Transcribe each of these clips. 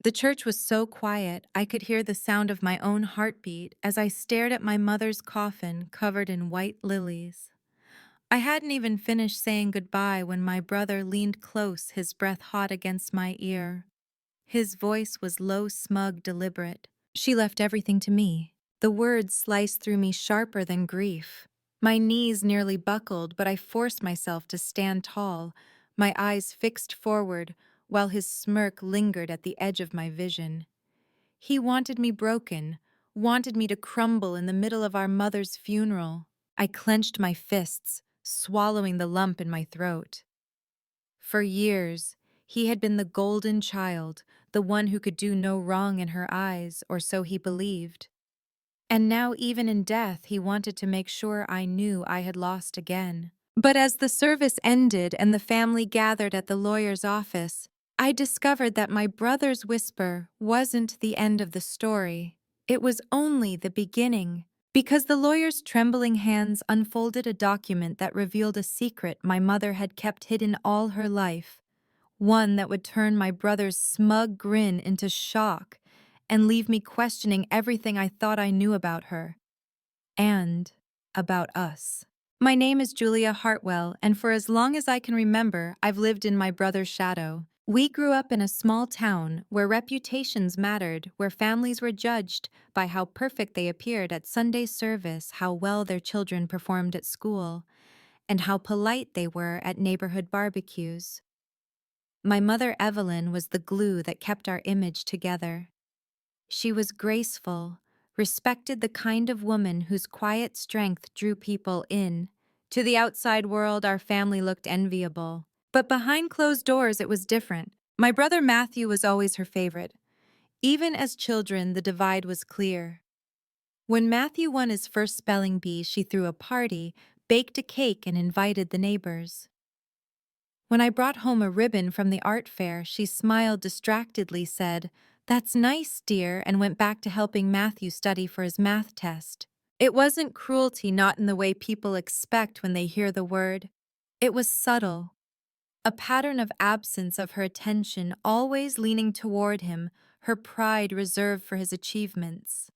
The church was so quiet I could hear the sound of my own heartbeat as I stared at my mother's coffin covered in white lilies. I hadn't even finished saying goodbye when my brother leaned close, his breath hot against my ear. His voice was low, smug, deliberate. "She left everything to me." The words sliced through me sharper than grief. My knees nearly buckled, but I forced myself to stand tall, my eyes fixed forward, while his smirk lingered at the edge of my vision. He wanted me broken, wanted me to crumble in the middle of our mother's funeral. I clenched my fists, swallowing the lump in my throat. For years, he had been the golden child, the one who could do no wrong in her eyes, or so he believed. And now, even in death, he wanted to make sure I knew I had lost again. But as the service ended and the family gathered at the lawyer's office, I discovered that my brother's whisper wasn't the end of the story. It was only the beginning. Because the lawyer's trembling hands unfolded a document that revealed a secret my mother had kept hidden all her life, one that would turn my brother's smug grin into shock and leave me questioning everything I thought I knew about her and about us. My name is Julia Hartwell, and for as long as I can remember, I've lived in my brother's shadow. We grew up in a small town where reputations mattered, where families were judged by how perfect they appeared at Sunday service, how well their children performed at school, and how polite they were at neighborhood barbecues. My mother Evelyn was the glue that kept our image together. She was graceful, respected, the kind of woman whose quiet strength drew people in. To the outside world, our family looked enviable. But behind closed doors, it was different. My brother Matthew was always her favorite. Even as children, the divide was clear. When Matthew won his first spelling bee, she threw a party, baked a cake, and invited the neighbors. When I brought home a ribbon from the art fair, she smiled distractedly, said, "That's nice, dear," and went back to helping Matthew study for his math test. It wasn't cruelty, not in the way people expect when they hear the word. It was subtle, a pattern of absence of her attention, always leaning toward him, her pride reserved for his achievements.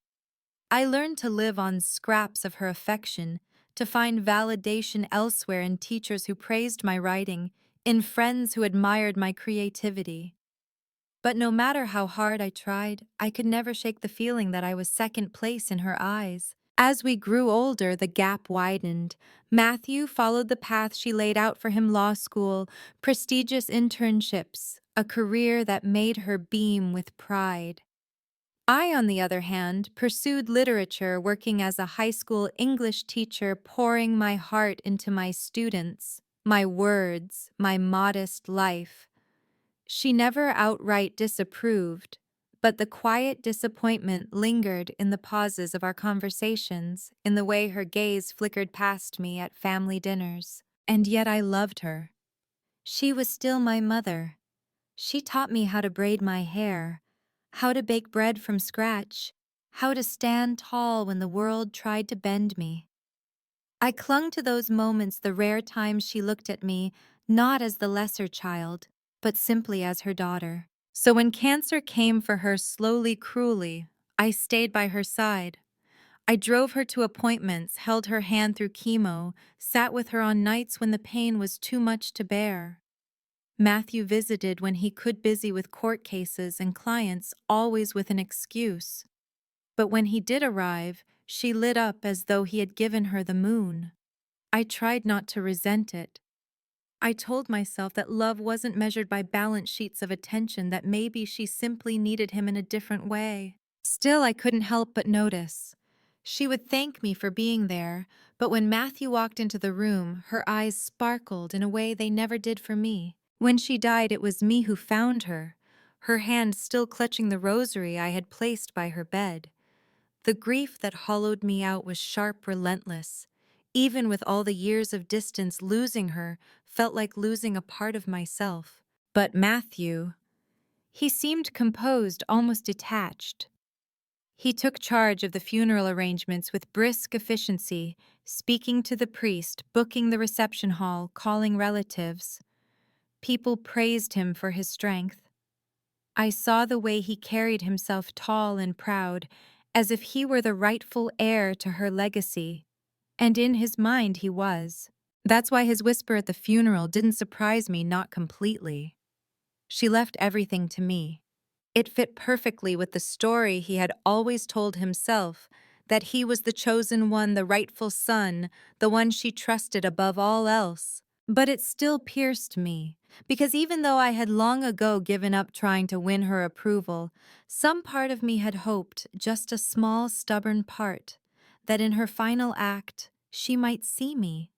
I learned to live on scraps of her affection, to find validation elsewhere in teachers who praised my writing, in friends who admired my creativity. But no matter how hard I tried, I could never shake the feeling that I was second place in her eyes. As we grew older, the gap widened. Matthew followed the path she laid out for him: law school, prestigious internships, a career that made her beam with pride. I, on the other hand, pursued literature, working as a high school English teacher, pouring my heart into my students, my words, my modest life. She never outright disapproved, but the quiet disappointment lingered in the pauses of our conversations, in the way her gaze flickered past me at family dinners. And yet I loved her. She was still my mother. She taught me how to braid my hair, how to bake bread from scratch, how to stand tall when the world tried to bend me. I clung to those moments, the rare times she looked at me, not as the lesser child, but simply as her daughter. So when cancer came for her slowly, cruelly, I stayed by her side. I drove her to appointments, held her hand through chemo, sat with her on nights when the pain was too much to bear. Matthew visited when he could, busy with court cases and clients, always with an excuse. But when he did arrive, she lit up as though he had given her the moon. I tried not to resent it. I told myself that love wasn't measured by balance sheets of attention, that maybe she simply needed him in a different way. Still, I couldn't help but notice. She would thank me for being there, but when Matthew walked into the room, her eyes sparkled in a way they never did for me. When she died, it was me who found her, her hand still clutching the rosary I had placed by her bed. The grief that hollowed me out was sharp, relentless. Even with all the years of distance, losing her felt like losing a part of myself. But Matthew, he seemed composed, almost detached. He took charge of the funeral arrangements with brisk efficiency, speaking to the priest, booking the reception hall, calling relatives. People praised him for his strength. I saw the way he carried himself tall and proud, as if he were the rightful heir to her legacy. And in his mind he was. That's why his whisper at the funeral didn't surprise me, not completely. She left everything to me. It fit perfectly with the story he had always told himself, that he was the chosen one, the rightful son, the one she trusted above all else. But it still pierced me, because even though I had long ago given up trying to win her approval, some part of me had hoped, just a small, stubborn part, that in her final act, she might see me,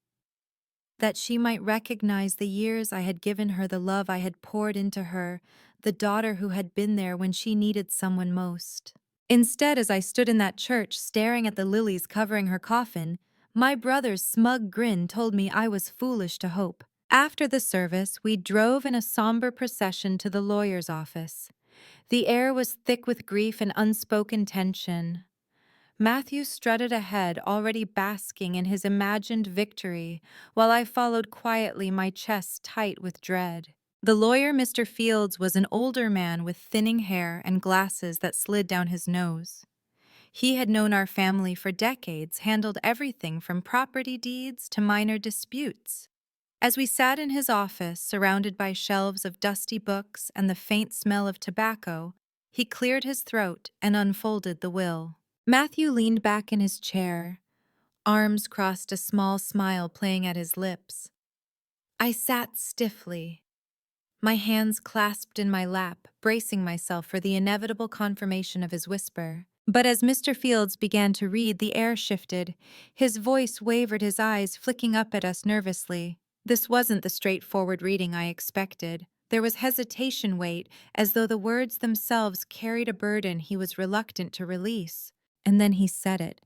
that she might recognize the years I had given her, the love I had poured into her, the daughter who had been there when she needed someone most. Instead, as I stood in that church staring at the lilies covering her coffin, my brother's smug grin told me I was foolish to hope. After the service, we drove in a somber procession to the lawyer's office. The air was thick with grief and unspoken tension. Matthew strutted ahead, already basking in his imagined victory, while I followed quietly, my chest tight with dread. The lawyer, Mr. Fields, was an older man with thinning hair and glasses that slid down his nose. He had known our family for decades, handled everything from property deeds to minor disputes. As we sat in his office, surrounded by shelves of dusty books and the faint smell of tobacco, he cleared his throat and unfolded the will. Matthew leaned back in his chair, arms crossed, a small smile playing at his lips. I sat stiffly, my hands clasped in my lap, bracing myself for the inevitable confirmation of his whisper. But as Mr. Fields began to read, the air shifted. His voice wavered, his eyes flicking up at us nervously. This wasn't the straightforward reading I expected. There was hesitation, weight, as though the words themselves carried a burden he was reluctant to release. And then he said it.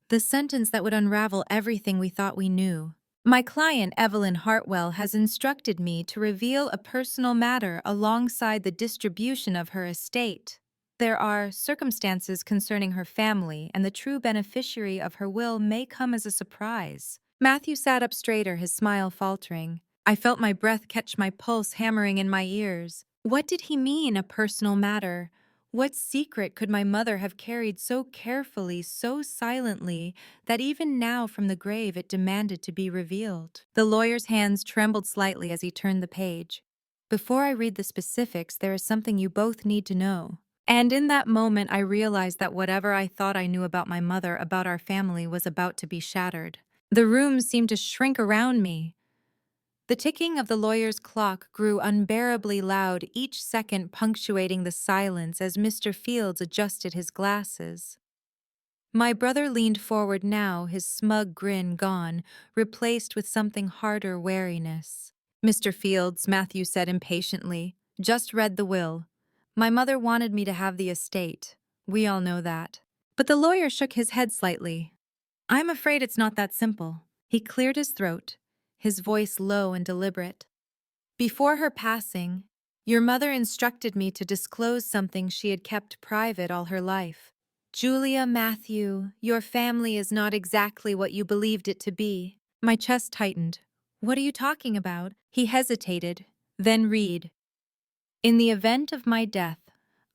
The sentence that would unravel everything we thought we knew. My client, Evelyn Hartwell, has instructed me to reveal a personal matter alongside the distribution of her estate. There are circumstances concerning her family, and the true beneficiary of her will may come as a surprise. Matthew sat up straighter, his smile faltering. I felt my breath catch my pulse hammering in my ears. What did he mean, a personal matter? What secret could my mother have carried so carefully, so silently, that even now from the grave it demanded to be revealed? The lawyer's hands trembled slightly as he turned the page. Before I read the specifics, there is something you both need to know. And in that moment, I realized that whatever I thought I knew about my mother, about our family, was about to be shattered. The room seemed to shrink around me. The ticking of the lawyer's clock grew unbearably loud, each second punctuating the silence as Mr. Fields adjusted his glasses. My brother leaned forward now, his smug grin gone, replaced with something harder, wariness. Mr. Fields, Matthew said impatiently, just read the will. My mother wanted me to have the estate. We all know that. But the lawyer shook his head slightly. I'm afraid it's not that simple. He cleared his throat, his voice low and deliberate. Before her passing, your mother instructed me to disclose something she had kept private all her life. Julia, Matthew, your family is not exactly what you believed it to be. My chest tightened. What are you talking about? He hesitated. Then read. In the event of my death,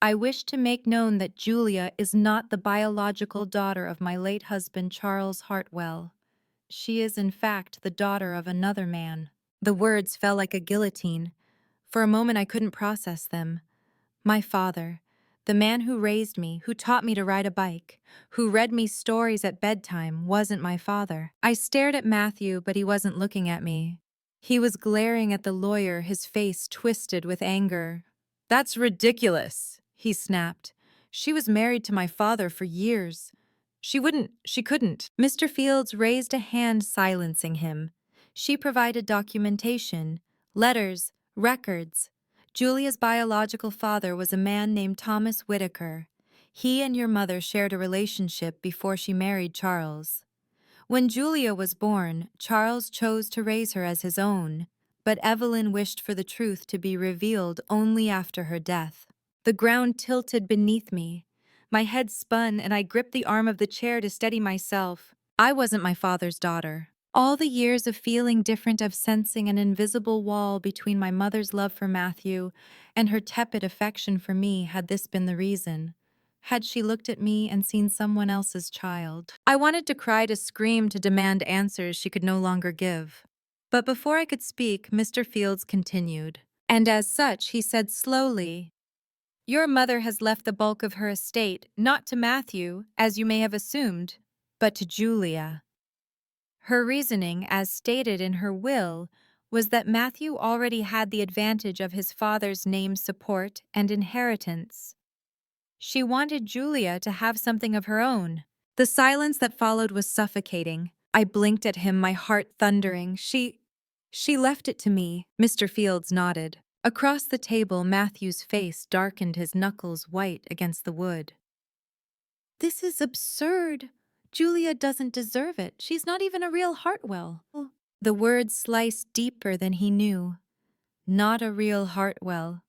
I wish to make known that Julia is not the biological daughter of my late husband, Charles Hartwell. She is, in fact, the daughter of another man. The words fell like a guillotine. For a moment I couldn't process them. My father, the man who raised me, who taught me to ride a bike, who read me stories at bedtime, wasn't my father. I stared at Matthew, but he wasn't looking at me. He was glaring at the lawyer, his face twisted with anger. That's ridiculous, he snapped. She was married to my father for years. She couldn't. Mr. Fields raised a hand, silencing him. She provided documentation, letters, records. Julia's biological father was a man named Thomas Whitaker. He and your mother shared a relationship before she married Charles. When Julia was born, Charles chose to raise her as his own, but Evelyn wished for the truth to be revealed only after her death. The ground tilted beneath me. My head spun and I gripped the arm of the chair to steady myself. I wasn't my father's daughter. All the years of feeling different, of sensing an invisible wall between my mother's love for Matthew and her tepid affection for me, had this been the reason? Had she looked at me and seen someone else's child? I wanted to cry, to scream, to demand answers she could no longer give. But before I could speak, Mr. Fields continued. And as such, he said slowly, "Your mother has left the bulk of her estate, not to Matthew, as you may have assumed, but to Julia. Her reasoning, as stated in her will, was that Matthew already had the advantage of his father's name support and inheritance. She wanted Julia to have something of her own." The silence that followed was suffocating. I blinked at him, my heart thundering. She left it to me." Mr. Fields nodded. Across the table, Matthew's face darkened, his knuckles white against the wood. "This is absurd. Julia doesn't deserve it. She's not even a real Hartwell." The words sliced deeper than he knew. Not a real Hartwell.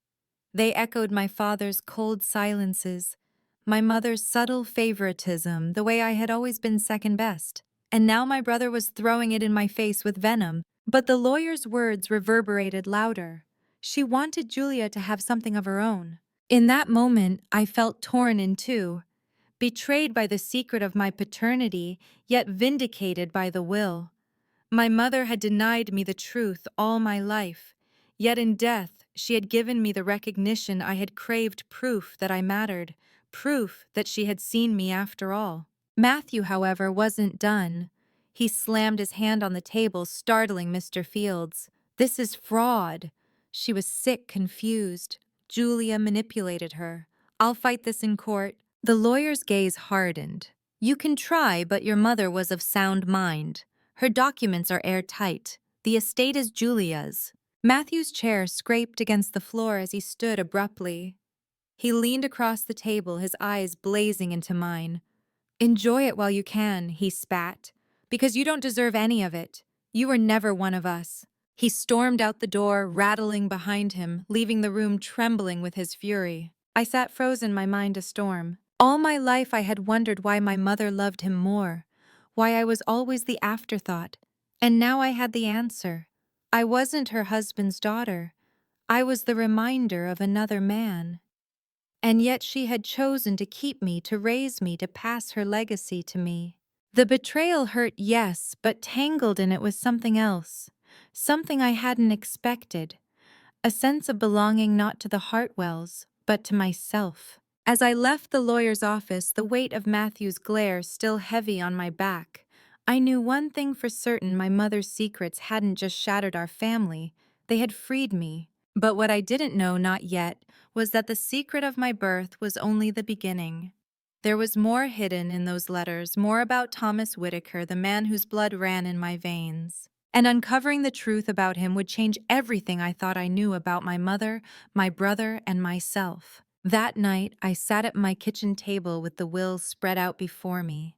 They echoed my father's cold silences, my mother's subtle favoritism, the way I had always been second best. And now my brother was throwing it in my face with venom. But the lawyer's words reverberated louder. She wanted Julia to have something of her own. In that moment, I felt torn in two, betrayed by the secret of my paternity, yet vindicated by the will. My mother had denied me the truth all my life, yet in death she had given me the recognition I had craved, proof that I mattered, proof that she had seen me after all. Matthew, however, wasn't done. He slammed his hand on the table, startling Mr. Fields. "This is fraud." She was sick, confused. Julia manipulated her. "I'll fight this in court." The lawyer's gaze hardened. "You can try, but your mother was of sound mind. Her documents are airtight. The estate is Julia's." Matthew's chair scraped against the floor as he stood abruptly. He leaned across the table, his eyes blazing into mine. "Enjoy it while you can," he spat, "because you don't deserve any of it. You were never one of us." He stormed out the door, rattling behind him, leaving the room trembling with his fury. I sat frozen, my mind a storm. All my life I had wondered why my mother loved him more, why I was always the afterthought, and now I had the answer. I wasn't her husband's daughter. I was the reminder of another man. And yet she had chosen to keep me, to raise me, to pass her legacy to me. The betrayal hurt, yes, but tangled in it was something else, something I hadn't expected, a sense of belonging not to the Hartwells, but to myself. As I left the lawyer's office, the weight of Matthew's glare still heavy on my back, I knew one thing for certain: my mother's secrets hadn't just shattered our family, they had freed me. But what I didn't know, not yet, was that the secret of my birth was only the beginning. There was more hidden in those letters, more about Thomas Whitaker, the man whose blood ran in my veins. And uncovering the truth about him would change everything I thought I knew about my mother, my brother, and myself. That night, I sat at my kitchen table with the will spread out before me.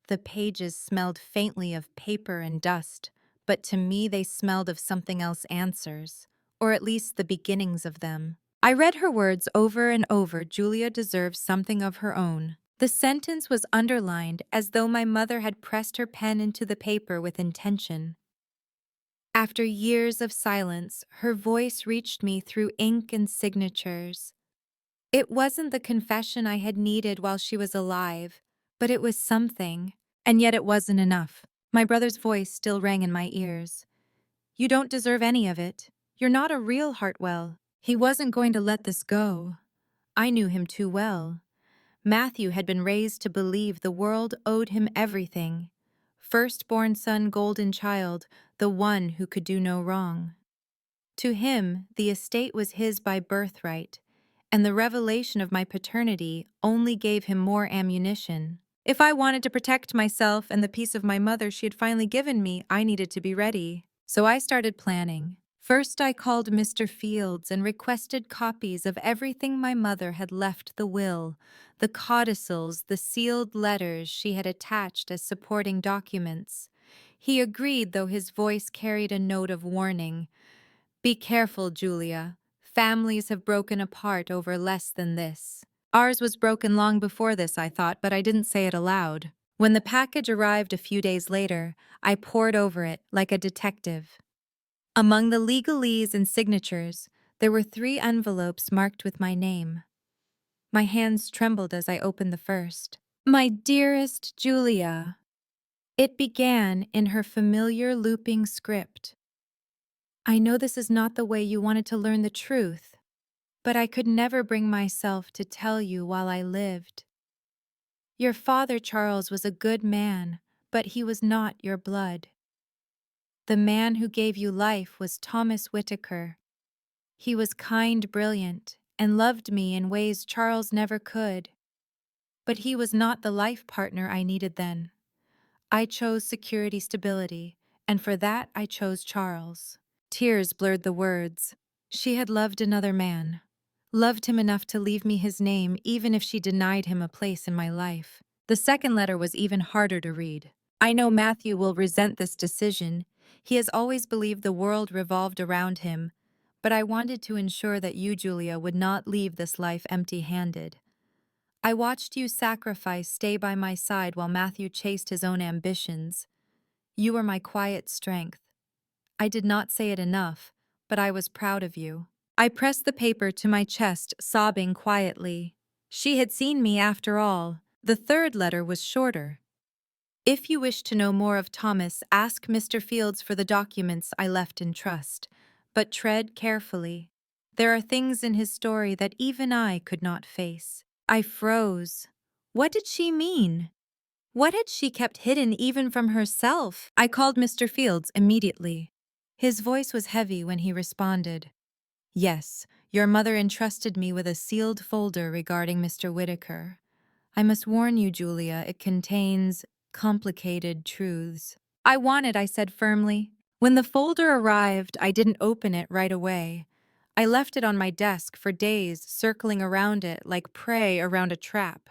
The pages smelled faintly of paper and dust, but to me they smelled of something else: answers, or at least the beginnings of them. I read her words over and over: Julia deserves something of her own. The sentence was underlined as though my mother had pressed her pen into the paper with intention. After years of silence, her voice reached me through ink and signatures. It wasn't the confession I had needed while she was alive, but it was something. And yet it wasn't enough. My brother's voice still rang in my ears. "You don't deserve any of it. You're not a real Hartwell." He wasn't going to let this go. I knew him too well. Matthew had been raised to believe the world owed him everything. Firstborn son, golden child, the one who could do no wrong. To him, the estate was his by birthright, and the revelation of my paternity only gave him more ammunition. If I wanted to protect myself and the peace of my mother she had finally given me, I needed to be ready. So I started planning. First, I called Mr. Fields and requested copies of everything my mother had left: the will, the codicils, the sealed letters she had attached as supporting documents. He agreed, though his voice carried a note of warning. "Be careful, Julia. Families have broken apart over less than this." Ours was broken long before this, I thought, but I didn't say it aloud. When the package arrived a few days later, I pored over it like a detective. Among the legalese and signatures, there were 3 envelopes marked with my name. My hands trembled as I opened the first. My dearest Julia. It began in her familiar looping script. I know this is not the way you wanted to learn the truth, but I could never bring myself to tell you while I lived. Your father, Charles, was a good man, but he was not your blood. The man who gave you life was Thomas Whitaker. He was kind, brilliant, and loved me in ways Charles never could. But he was not the life partner I needed then. I chose security stability, and for that I chose Charles. Tears blurred the words. She had loved another man. Loved him enough to leave me his name even if she denied him a place in my life. The second letter was even harder to read. I know Matthew will resent this decision. He has always believed the world revolved around him, but I wanted to ensure that you, Julia, would not leave this life empty-handed. I watched you sacrifice stay by my side while Matthew chased his own ambitions. You were my quiet strength. I did not say it enough, but I was proud of you. I pressed the paper to my chest, sobbing quietly. She had seen me after all. The third letter was shorter. If you wish to know more of Thomas, ask Mr. Fields for the documents I left in trust, but tread carefully. There are things in his story that even I could not face. I froze. What did she mean? What had she kept hidden even from herself? I called Mr. Fields immediately. His voice was heavy when he responded. Yes, your mother entrusted me with a sealed folder regarding Mr. Whitaker. I must warn you, Julia, it contains complicated truths. I said firmly. When the folder arrived, I didn't open it right away. I left it on my desk for days, circling around it like prey around a trap.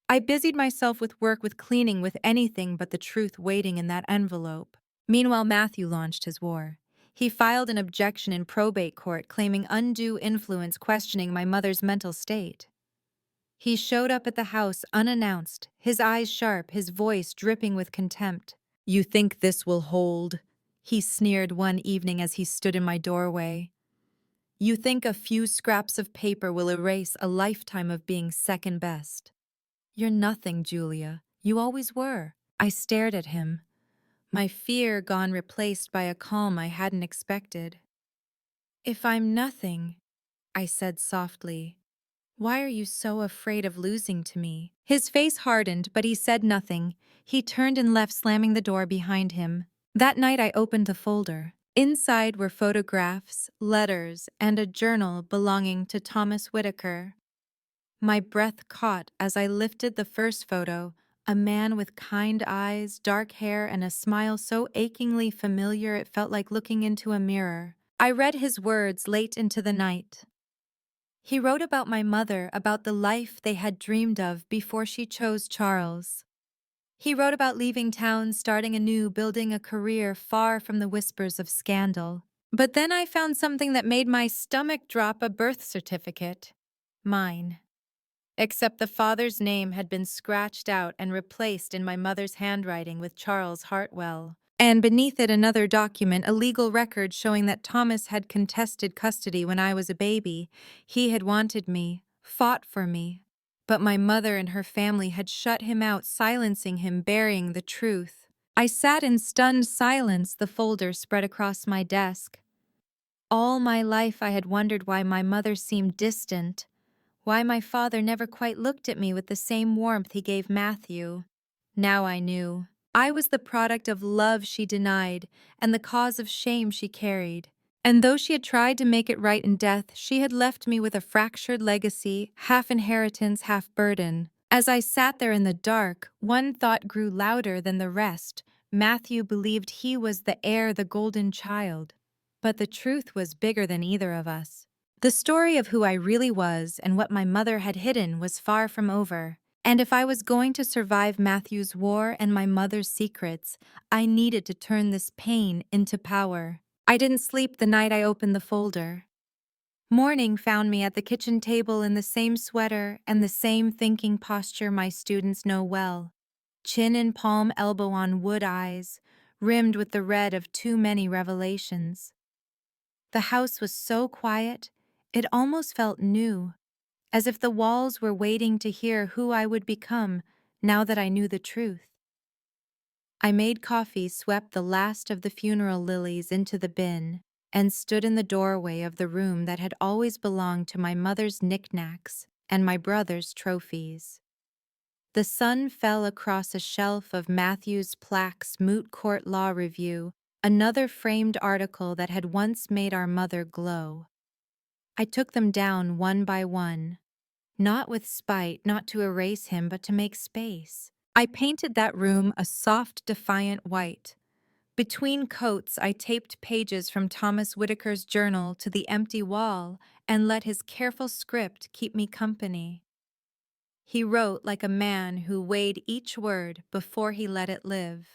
I busied myself with cleaning, with anything but the truth waiting in that envelope. Meanwhile, Matthew launched his war. He filed an objection in probate court claiming undue influence, questioning my mother's mental state. He showed up at the house unannounced, his eyes sharp, his voice dripping with contempt. You think this will hold? He sneered one evening as he stood in my doorway. You think a few scraps of paper will erase a lifetime of being second best? You're nothing, Julia. You always were. I stared at him, my fear gone replaced by a calm I hadn't expected. If I'm nothing, I said softly, why are you so afraid of losing to me? His face hardened, but he said nothing. He turned and left, slamming the door behind him. That night I opened the folder. Inside were photographs, letters, and a journal belonging to Thomas Whitaker. My breath caught as I lifted the first photo, a man with kind eyes, dark hair, and a smile so achingly familiar it felt like looking into a mirror. I read his words late into the night. He wrote about my mother, about the life they had dreamed of before she chose Charles. He wrote about leaving town, starting anew, building a career far from the whispers of scandal. But then I found something that made my stomach drop: a birth certificate. Mine. Except the father's name had been scratched out and replaced in my mother's handwriting with Charles Hartwell. And beneath it another document, a legal record showing that Thomas had contested custody when I was a baby. He had wanted me, fought for me. But my mother and her family had shut him out, silencing him, burying the truth. I sat in stunned silence, the folder spread across my desk. All my life I had wondered why my mother seemed distant, why my father never quite looked at me with the same warmth he gave Matthew. Now I knew. I was the product of love she denied and the cause of shame she carried. And though she had tried to make it right in death, she had left me with a fractured legacy, half inheritance, half burden. As I sat there in the dark, one thought grew louder than the rest. Matthew believed he was the heir, the golden child. But the truth was bigger than either of us. The story of who I really was and what my mother had hidden was far from over. And if I was going to survive Matthew's war and my mother's secrets, I needed to turn this pain into power. I didn't sleep the night I opened the folder. Morning found me at the kitchen table in the same sweater and the same thinking posture my students know well. chin in palm, elbow on wood, eyes rimmed with the red of too many revelations. The house was so quiet, it almost felt new, as if the walls were waiting to hear who I would become now that I knew the truth. I made coffee, swept the last of the funeral lilies into the bin, and stood in the doorway of the room that had always belonged to my mother's knickknacks and my brother's trophies. The sun fell across a shelf of Matthew's Plaque's Moot Court Law Review, another framed article that had once made our mother glow. I took them down one by one, not with spite, not to erase him, but to make space. I painted that room a soft, defiant white. Between coats, I taped pages from Thomas Whitaker's journal to the empty wall and let his careful script keep me company. He wrote like a man who weighed each word before he let it live.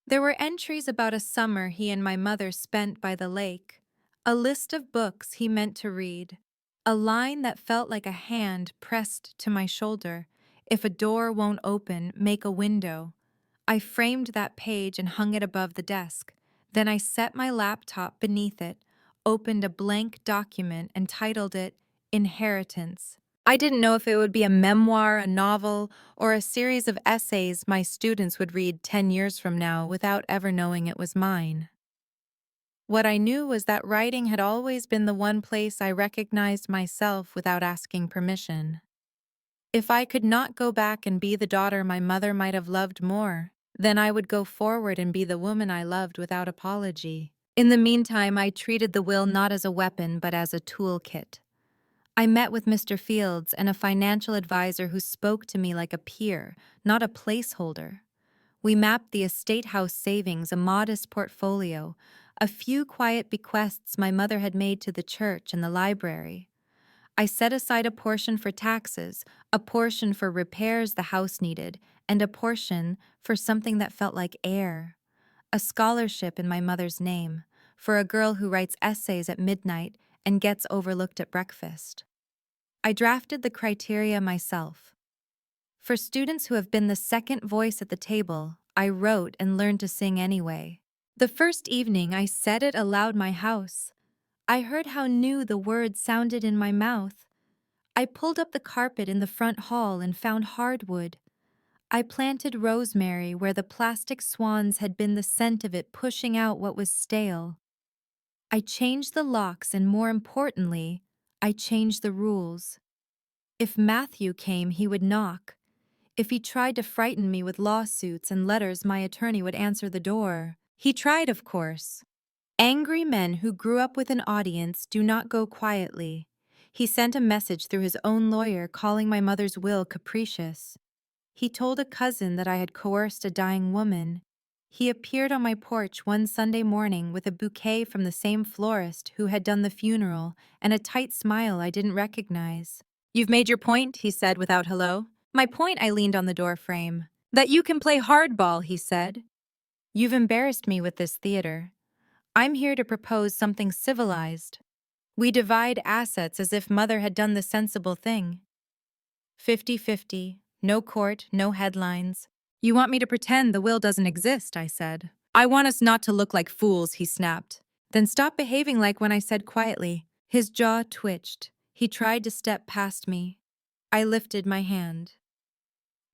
There were entries about a summer he and my mother spent by the lake, a list of books he meant to read, a line that felt like a hand pressed to my shoulder. If a door won't open, make a window. I framed that page and hung it above the desk. Then I set my laptop beneath it, opened a blank document and titled it Inheritance. I didn't know if it would be a memoir, a novel, or a series of essays my students would read 10 years from now without ever knowing it was mine. What I knew was that writing had always been the one place I recognized myself without asking permission. If I could not go back and be the daughter my mother might have loved more, then I would go forward and be the woman I loved without apology. In the meantime, I treated the will not as a weapon but as a toolkit. I met with Mr. Fields and a financial advisor who spoke to me like a peer, not a placeholder. We mapped the estate house savings, a modest portfolio, a few quiet bequests my mother had made to the church and the library. I set aside a portion for taxes, a portion for repairs the house needed, and a portion for something that felt like air. A scholarship in my mother's name, for a girl who writes essays at midnight and gets overlooked at breakfast. I drafted the criteria myself. For students who have been the second voice at the table, I wrote and learned to sing anyway. The first evening I said it aloud my house. I heard how new the words sounded in my mouth. I pulled up the carpet in the front hall and found hardwood. I planted rosemary where the plastic swans had been, the scent of it pushing out what was stale. I changed the locks and, more importantly, I changed the rules. If Matthew came, he would knock. If he tried to frighten me with lawsuits and letters, my attorney would answer the door. He tried, of course. Angry men who grew up with an audience do not go quietly. He sent a message through his own lawyer calling my mother's will capricious. He told a cousin that I had coerced a dying woman. He appeared on my porch one Sunday morning with a bouquet from the same florist who had done the funeral and a tight smile I didn't recognize. "You've made your point," he said without hello. "My point," I leaned on the door frame. "That you can play hardball," he said. "You've embarrassed me with this theater. I'm here to propose something civilized. We divide assets as if Mother had done the sensible thing. 50-50, no court, no headlines." "You want me to pretend the will doesn't exist," I said. "I want us not to look like fools," he snapped. "Then stop behaving like when," I said quietly. His jaw twitched. He tried to step past me. I lifted my hand.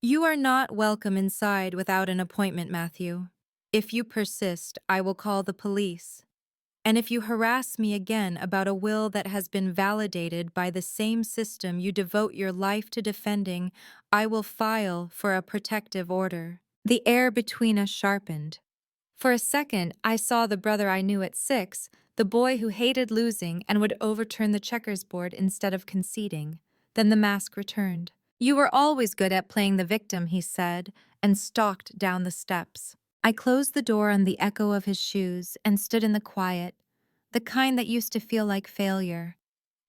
"You are not welcome inside without an appointment, Matthew. If you persist, I will call the police. And if you harass me again about a will that has been validated by the same system you devote your life to defending, I will file for a protective order." The air between us sharpened. For a second, I saw the brother I knew at 6, the boy who hated losing and would overturn the checkers board instead of conceding. Then the mask returned. "You were always good at playing the victim," he said, and stalked down the steps. I closed the door on the echo of his shoes and stood in the quiet, the kind that used to feel like failure.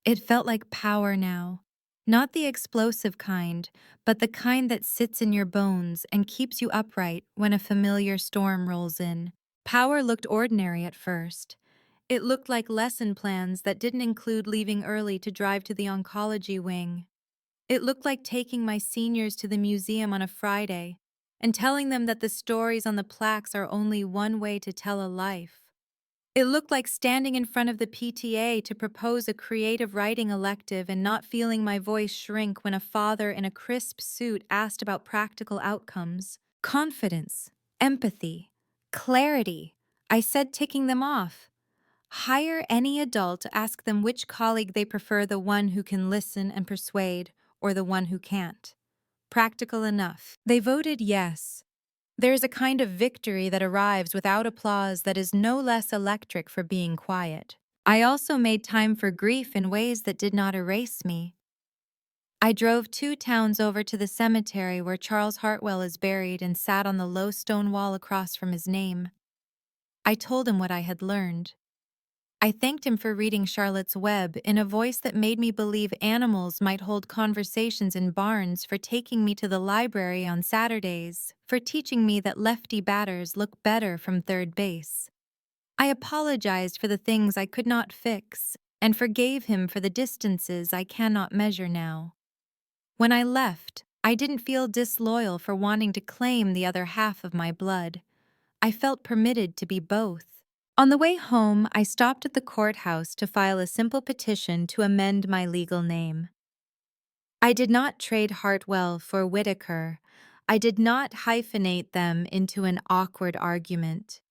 It felt like power now. Not the explosive kind, but the kind that sits in your bones and keeps you upright when a familiar storm rolls in. Power looked ordinary at first. It looked like lesson plans that didn't include leaving early to drive to the oncology wing. It looked like taking my seniors to the museum on a Friday, and telling them that the stories on the plaques are only one way to tell a life. It looked like standing in front of the PTA to propose a creative writing elective and not feeling my voice shrink when a father in a crisp suit asked about practical outcomes. Confidence, empathy, clarity. I said, ticking them off. Hire any adult, ask them which colleague they prefer, the one who can listen and persuade or the one who can't. Practical enough. They voted yes. There is a kind of victory that arrives without applause that is no less electric for being quiet. I also made time for grief in ways that did not erase me. I drove 2 towns over to the cemetery where Charles Hartwell is buried and sat on the low stone wall across from his name. I told him what I had learned. I thanked him for reading Charlotte's Web in a voice that made me believe animals might hold conversations in barns, for taking me to the library on Saturdays, for teaching me that lefty batters look better from third base. I apologized for the things I could not fix and forgave him for the distances I cannot measure now. When I left, I didn't feel disloyal for wanting to claim the other half of my blood. I felt permitted to be both. On the way home, I stopped at the courthouse to file a simple petition to amend my legal name. I did not trade Hartwell for Whitaker. I did not hyphenate them into an awkward argument.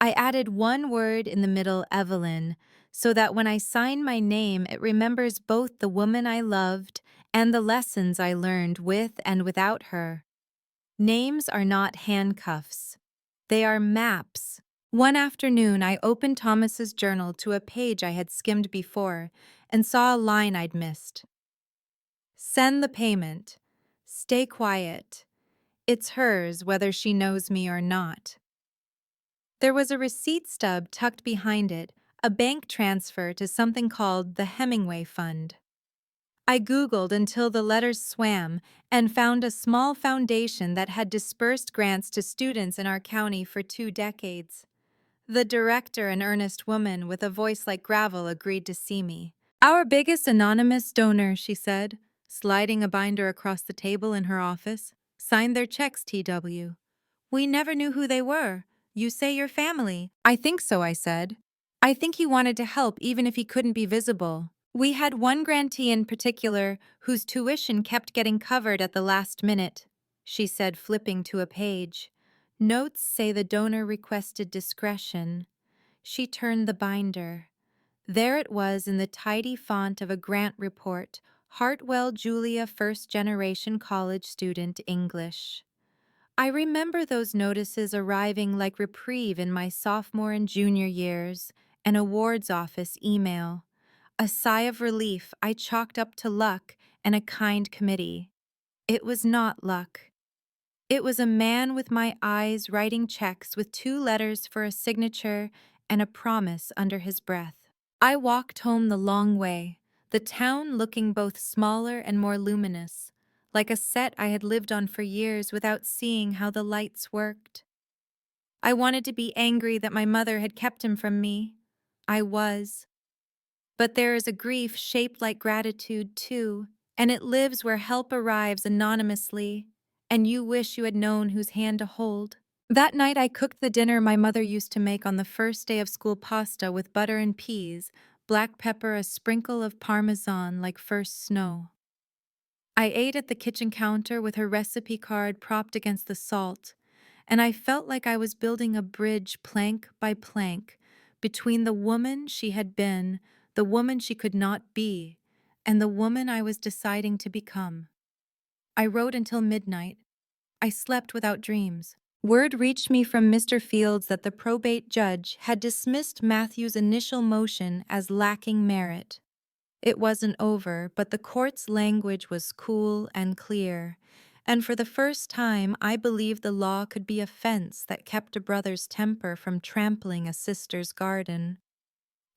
I added one word in the middle, Evelyn, so that when I sign my name, it remembers both the woman I loved and the lessons I learned with and without her. Names are not handcuffs. They are maps. One afternoon, I opened Thomas's journal to a page I had skimmed before and saw a line I'd missed. Send the payment. Stay quiet. It's hers whether she knows me or not. There was a receipt stub tucked behind it, a bank transfer to something called the Hemingway Fund. I Googled until the letters swam and found a small foundation that had dispersed grants to students in our county for 2 decades. The director, an earnest woman with a voice like gravel, agreed to see me. Our biggest anonymous donor, she said, sliding a binder across the table in her office, signed their checks, TW. We never knew who they were. You say your family. I think so, I said. I think he wanted to help even if he couldn't be visible. We had one grantee in particular whose tuition kept getting covered at the last minute, she said, flipping to a page. Notes say the donor requested discretion. She turned the binder. There it was in the tidy font of a grant report, Hartwell Julia, first-generation college student, English. I remember those notices arriving like reprieve in my sophomore and junior years, an awards office email. A sigh of relief I chalked up to luck and a kind committee. It was not luck. It was a man with my eyes writing checks with 2 letters for a signature and a promise under his breath. I walked home the long way, the town looking both smaller and more luminous, like a set I had lived on for years without seeing how the lights worked. I wanted to be angry that my mother had kept him from me. I was. But there is a grief shaped like gratitude, too, and it lives where help arrives anonymously, and you wish you had known whose hand to hold. That night I cooked the dinner my mother used to make on the first day of school, pasta with butter and peas, black pepper, a sprinkle of parmesan like first snow. I ate at the kitchen counter with her recipe card propped against the salt, and I felt like I was building a bridge plank by plank between the woman she had been, the woman she could not be, and the woman I was deciding to become. I wrote until midnight. I slept without dreams. Word reached me from Mr. Fields that the probate judge had dismissed Matthew's initial motion as lacking merit. It wasn't over, but the court's language was cool and clear, and for the first time I believed the law could be a fence that kept a brother's temper from trampling a sister's garden.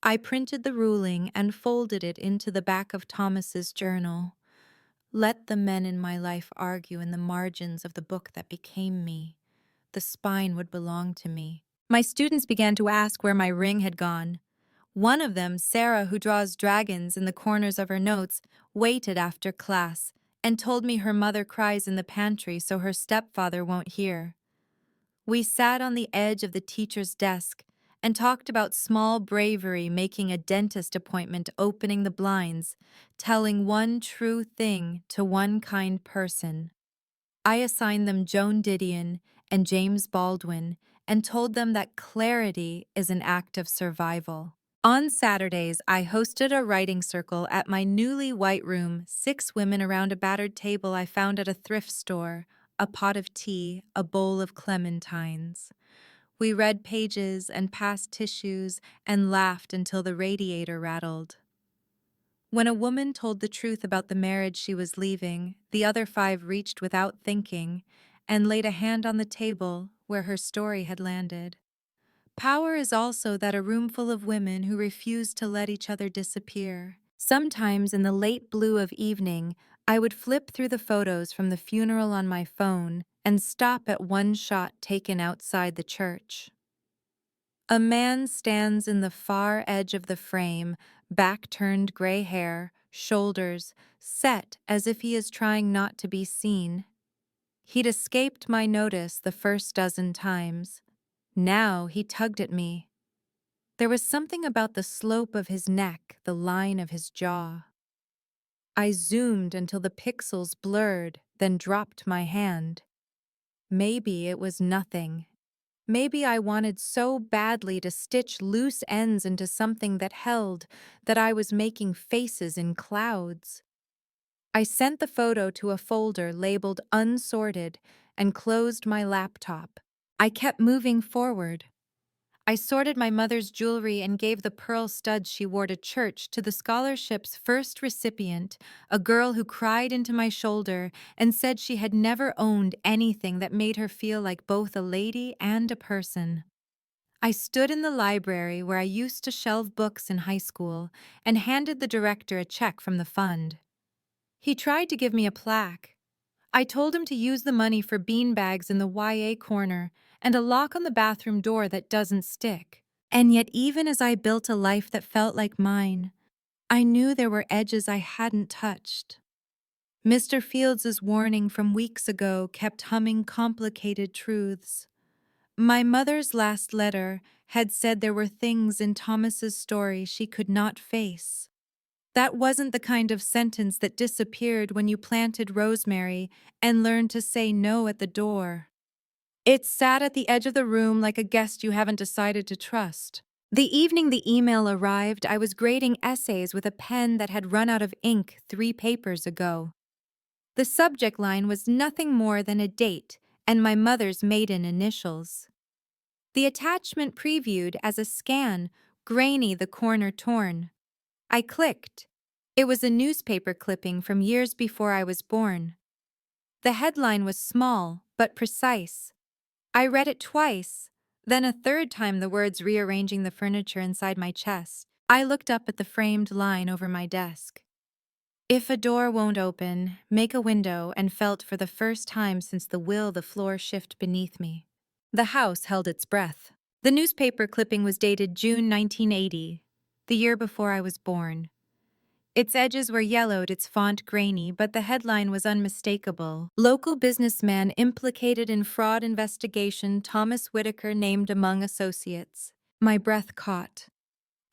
I printed the ruling and folded it into the back of Thomas's journal. Let the men in my life argue in the margins of the book that became me. The spine would belong to me. My students began to ask where my ring had gone. One of them, Sarah, who draws dragons in the corners of her notes, waited after class, and told me her mother cries in the pantry so her stepfather won't hear. We sat on the edge of the teacher's desk and talked about small bravery, making a dentist appointment, opening the blinds, telling one true thing to one kind person. I assigned them Joan Didion and James Baldwin and told them that clarity is an act of survival. On Saturdays, I hosted a writing circle at my newly white room, 6 women around a battered table I found at a thrift store, a pot of tea, a bowl of clementines. We read pages and passed tissues and laughed until the radiator rattled. When a woman told the truth about the marriage she was leaving, the other 5 reached without thinking and laid a hand on the table where her story had landed. Power is also that a room full of women who refuse to let each other disappear. Sometimes in the late blue of evening, I would flip through the photos from the funeral on my phone and stop at one shot taken outside the church. A man stands in the far edge of the frame, back-turned gray hair, shoulders set as if he is trying not to be seen. He'd escaped my notice the first dozen times. Now he tugged at me. There was something about the slope of his neck, the line of his jaw. I zoomed until the pixels blurred, then dropped my hand. Maybe it was nothing. Maybe I wanted so badly to stitch loose ends into something that held that I was making faces in clouds. I sent the photo to a folder labeled unsorted and closed my laptop. I kept moving forward. I sorted my mother's jewelry and gave the pearl studs she wore to church to the scholarship's first recipient, a girl who cried into my shoulder and said she had never owned anything that made her feel like both a lady and a person. I stood in the library where I used to shelve books in high school and handed the director a check from the fund. He tried to give me a plaque. I told him to use the money for beanbags in the YA corner and a lock on the bathroom door that doesn't stick. And yet, even as I built a life that felt like mine, I knew there were edges I hadn't touched. Mr. Fields's warning from weeks ago kept humming complicated truths. My mother's last letter had said there were things in Thomas's story she could not face. That wasn't the kind of sentence that disappeared when you planted rosemary and learned to say no at the door. It sat at the edge of the room like a guest you haven't decided to trust. The evening the email arrived, I was grading essays with a pen that had run out of ink 3 papers ago. The subject line was nothing more than a date and my mother's maiden initials. The attachment previewed as a scan, grainy, the corner torn. I clicked. It was a newspaper clipping from years before I was born. The headline was small, but precise. I read it twice, then a third time, the words rearranging the furniture inside my chest. I looked up at the framed line over my desk. If a door won't open, make a window, and felt for the first time since the floor shift beneath me. The house held its breath. The newspaper clipping was dated June 1980, the year before I was born. Its edges were yellowed, its font grainy, but the headline was unmistakable. Local businessman implicated in fraud investigation, Thomas Whitaker named among associates. My breath caught.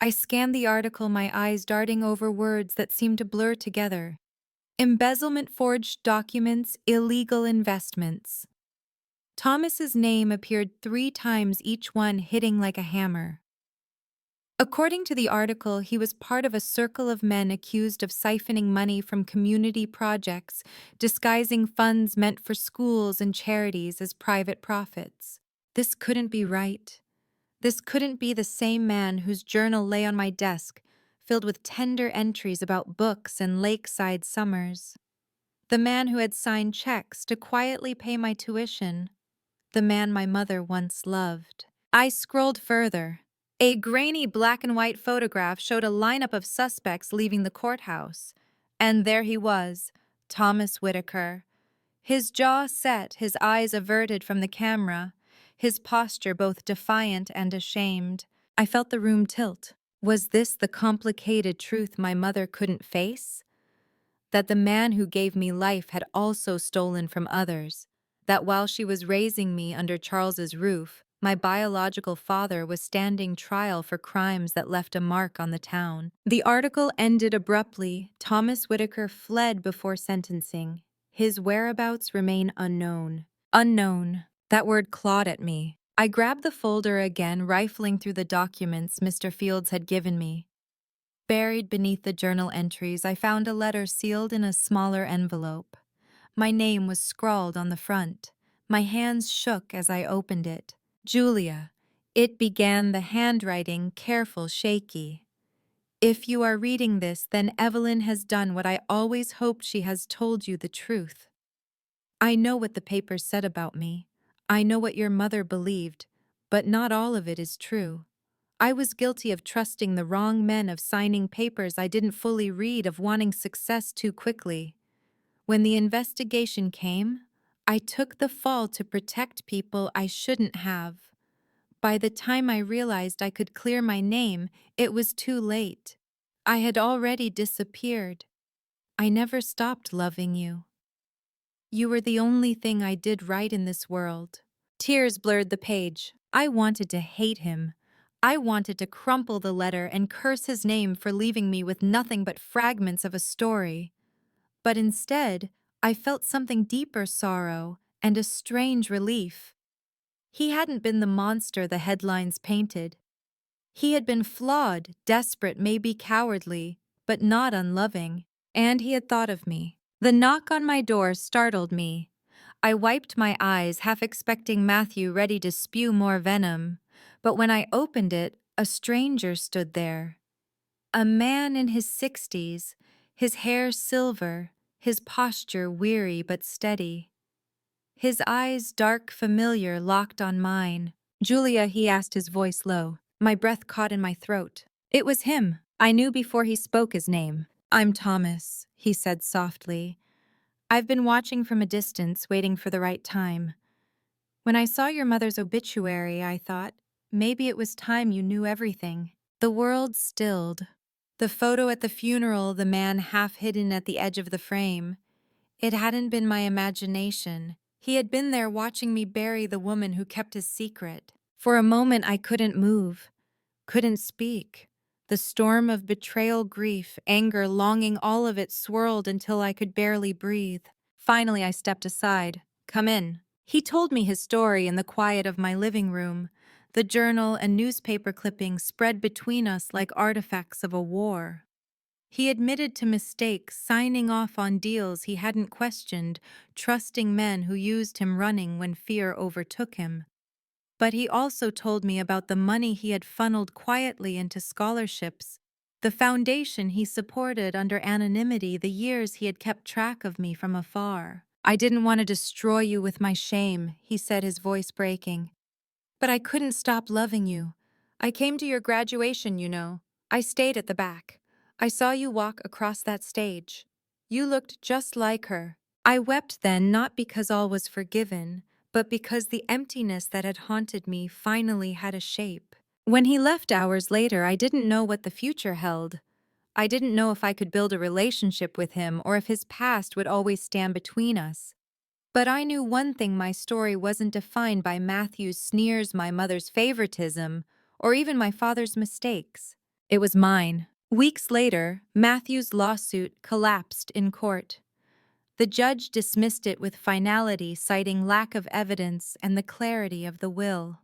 I scanned the article, my eyes darting over words that seemed to blur together. Embezzlement, forged documents, illegal investments. Thomas's name appeared 3 times, each one hitting like a hammer. According to the article, he was part of a circle of men accused of siphoning money from community projects, disguising funds meant for schools and charities as private profits. This couldn't be right. This couldn't be the same man whose journal lay on my desk, filled with tender entries about books and lakeside summers. The man who had signed checks to quietly pay my tuition. The man my mother once loved. I scrolled further. A grainy black and white photograph showed a lineup of suspects leaving the courthouse. And there he was, Thomas Whitaker. His jaw set, his eyes averted from the camera, his posture both defiant and ashamed. I felt the room tilt. Was this the complicated truth my mother couldn't face? that the man who gave me life had also stolen from others, that while she was raising me under Charles's roof, my biological father was standing trial for crimes that left a mark on the town. The article ended abruptly. Thomas Whitaker fled before sentencing. His whereabouts remain unknown. Unknown. That word clawed at me. I grabbed the folder again, rifling through the documents Mr. Fields had given me. Buried beneath the journal entries, I found a letter sealed in a smaller envelope. My name was scrawled on the front. My hands shook as I opened it. Julia. It began, the handwriting careful, shaky. If you are reading this, then Evelyn has done what I always hoped. She has told you the truth. I know what the papers said about me. I know what your mother believed, but not all of it is true. I was guilty of trusting the wrong men, of signing papers I didn't fully read, of wanting success too quickly. When the investigation came, I took the fall to protect people I shouldn't have. By the time I realized I could clear my name, it was too late. I had already disappeared. I never stopped loving you. You were the only thing I did right in this world. Tears blurred the page. I wanted to hate him. I wanted to crumple the letter and curse his name for leaving me with nothing but fragments of a story. But instead, I felt something deeper: sorrow and a strange relief. He hadn't been the monster the headlines painted. He had been flawed, desperate, maybe cowardly, but not unloving. And he had thought of me. The knock on my door startled me. I wiped my eyes, half expecting Matthew, ready to spew more venom. But when I opened it, a stranger stood there. A man in his 60s, his hair silver, his posture weary but steady. His eyes, dark, familiar, locked on mine. Julia, he asked, his voice low. My breath caught in my throat. It was him. I knew before he spoke his name. I'm Thomas, he said softly. I've been watching from a distance, waiting for the right time. When I saw your mother's obituary, I thought, maybe it was time you knew everything. The world stilled. The photo at the funeral, the man half hidden at the edge of the frame. It hadn't been my imagination. He had been there watching me bury the woman who kept his secret. For a moment I couldn't move, couldn't speak. The storm of betrayal, grief, anger, longing, all of it swirled until I could barely breathe. Finally, I stepped aside. Come in. He told me his story in the quiet of my living room. The journal and newspaper clippings spread between us like artifacts of a war. He admitted to mistakes, signing off on deals he hadn't questioned, trusting men who used him, running when fear overtook him. But he also told me about the money he had funneled quietly into scholarships, the foundation he supported under anonymity, the years he had kept track of me from afar. I didn't want to destroy you with my shame, he said, his voice breaking. But I couldn't stop loving you. I came to your graduation, you know. I stayed at the back. I saw you walk across that stage. You looked just like her. I wept then, not because all was forgiven, but because the emptiness that had haunted me finally had a shape. When he left hours later, I didn't know what the future held. I didn't know if I could build a relationship with him or if his past would always stand between us. But I knew one thing: my story wasn't defined by Matthew's sneers, my mother's favoritism, or even my father's mistakes. It was mine. Weeks later, Matthew's lawsuit collapsed in court. The judge dismissed it with finality, citing lack of evidence and the clarity of the will.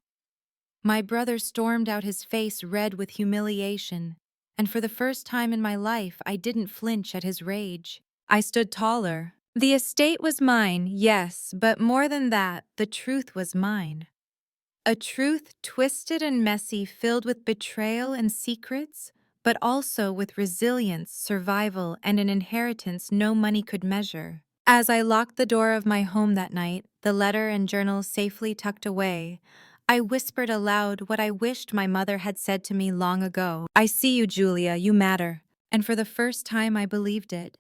My brother stormed out, his face red with humiliation, and for the first time in my life, I didn't flinch at his rage. I stood taller. The estate was mine, yes, but more than that, the truth was mine. A truth twisted and messy, filled with betrayal and secrets, but also with resilience, survival, and an inheritance no money could measure. As I locked the door of my home that night, the letter and journal safely tucked away, I whispered aloud what I wished my mother had said to me long ago. I see you, Julia, you matter. And for the first time, I believed it.